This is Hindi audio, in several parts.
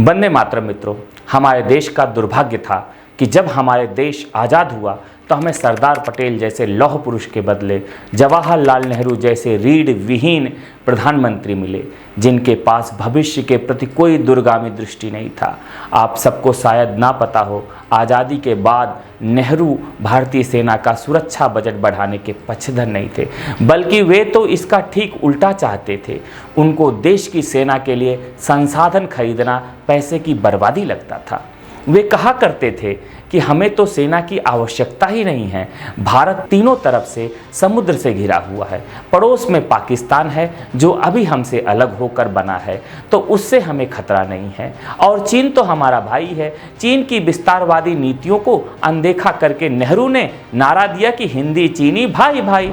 वंदे मातरम मित्रों, हमारे देश का दुर्भाग्य था कि जब हमारे देश आज़ाद हुआ तो हमें सरदार पटेल जैसे लौह पुरुष के बदले जवाहरलाल नेहरू जैसे रीढ़ विहीन प्रधानमंत्री मिले, जिनके पास भविष्य के प्रति कोई दूरगामी दृष्टि नहीं था। आप सबको शायद ना पता हो, आज़ादी के बाद नेहरू भारतीय सेना का सुरक्षा बजट बढ़ाने के पक्षधर नहीं थे, बल्कि वे तो इसका ठीक उल्टा चाहते थे। उनको देश की सेना के लिए संसाधन खरीदना पैसे की बर्बादी लगता था। वे कहा करते थे कि हमें तो सेना की आवश्यकता ही नहीं है। भारत तीनों तरफ से समुद्र से घिरा हुआ है, पड़ोस में पाकिस्तान है जो अभी हमसे अलग होकर बना है, तो उससे हमें खतरा नहीं है। और चीन तो हमारा भाई है। चीन की विस्तारवादी नीतियों को अनदेखा करके नेहरू ने नारा दिया कि हिंदी चीनी भाई भाई।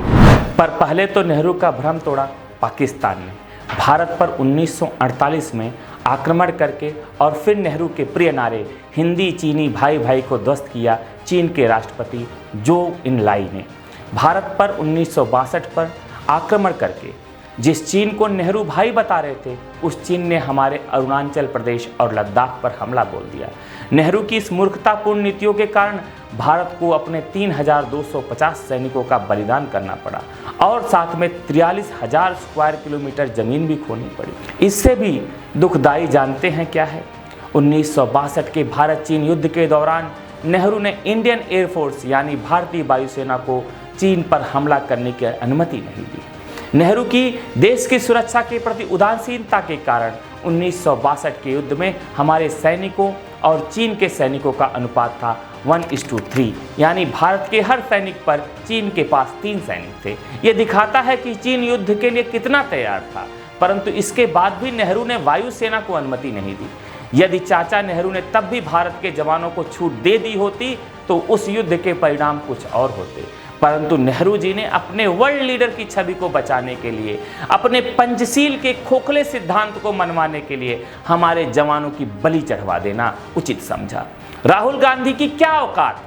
पर पहले तो नेहरू का भ्रम तोड़ा पाकिस्तान ने। भारत पर 1948 में आक्रमण करके और फिर नेहरू के प्रिय नारे हिंदी चीनी भाई भाई को ध्वस्त किया चीन के राष्ट्रपति जो इन लाई ने। भारत पर 1962 पर आक्रमण करके जिस चीन को नेहरू भाई बता रहे थे, उस चीन ने हमारे अरुणाचल प्रदेश और लद्दाख पर हमला बोल दिया। नेहरू की इस मूर्खतापूर्ण नीतियों के कारण भारत को अपने 3250 सैनिकों का बलिदान करना पड़ा और साथ में 43,000 स्क्वायर किलोमीटर जमीन भी खोनी पड़ी। इससे भी दुखदाई जानते हैं क्या है? 1962 के भारत चीन युद्ध के दौरान नेहरू ने इंडियन एयरफोर्स यानी भारतीय वायुसेना को चीन पर हमला करने की अनुमति नहीं दी। नेहरू की देश की सुरक्षा के प्रति उदासीनता के कारण 1962 के युद्ध में हमारे सैनिकों और चीन के सैनिकों का अनुपात था 1:3, यानी भारत के हर सैनिक पर चीन के पास 3 सैनिक थे। ये दिखाता है कि चीन युद्ध के लिए कितना तैयार था, परंतु इसके बाद भी नेहरू ने वायुसेना को अनुमति नहीं दी। यदि चाचा नेहरू ने तब भी भारत के जवानों को छूट दे दी होती तो उस युद्ध के परिणाम कुछ और होते। परंतु नेहरू जी ने अपने वर्ल्ड लीडर की छवि को बचाने के लिए, अपने पंचशील के खोखले सिद्धांत को मनवाने के लिए हमारे जवानों की बलि चढ़वा देना उचित समझा। राहुल गांधी की क्या औकात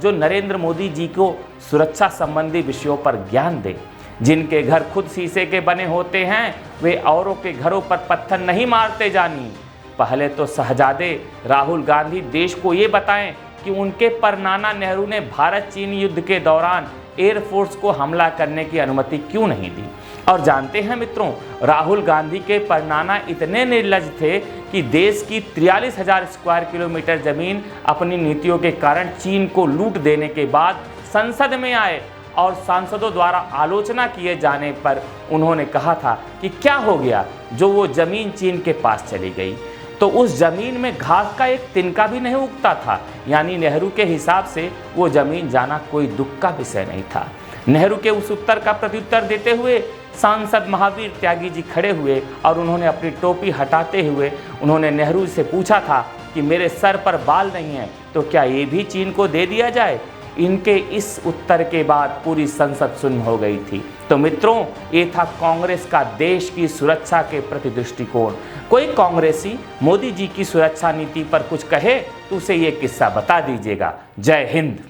जो नरेंद्र मोदी जी को सुरक्षा संबंधी विषयों पर ज्ञान दे। जिनके घर खुद शीशे के बने होते हैं वे औरों के घरों पर पत्थर नहीं मारते जानी। पहले तो शहजादे राहुल गांधी देश को ये बताएं कि उनके परनाना नेहरू ने भारत चीन युद्ध के दौरान एयरफोर्स को हमला करने की अनुमति क्यों नहीं दी। और जानते हैं मित्रों, राहुल गांधी के परनाना इतने निर्लज थे कि देश की 43,000 स्क्वायर किलोमीटर जमीन अपनी नीतियों के कारण चीन को लूट देने के बाद संसद में आए और सांसदों द्वारा आलोचना किए जाने पर उन्होंने कहा था कि क्या हो गया जो वो जमीन चीन के पास चली गई, तो उस जमीन में घास का एक तिनका भी नहीं उगता था। यानी नेहरू के हिसाब से वो जमीन जाना कोई दुख का विषय नहीं था। नेहरू के उस उत्तर का प्रत्युत्तर देते हुए सांसद महावीर त्यागी जी खड़े हुए और उन्होंने अपनी टोपी हटाते हुए उन्होंने नेहरू से पूछा था कि मेरे सर पर बाल नहीं है तो क्या ये भी चीन को दे दिया जाए। इनके इस उत्तर के बाद पूरी संसद सुन्न हो गई थी। तो मित्रों, ये था कांग्रेस का देश की सुरक्षा के प्रति दृष्टिकोण। कोई कांग्रेसी मोदी जी की सुरक्षा नीति पर कुछ कहे तो उसे ये किस्सा बता दीजिएगा। जय हिंद।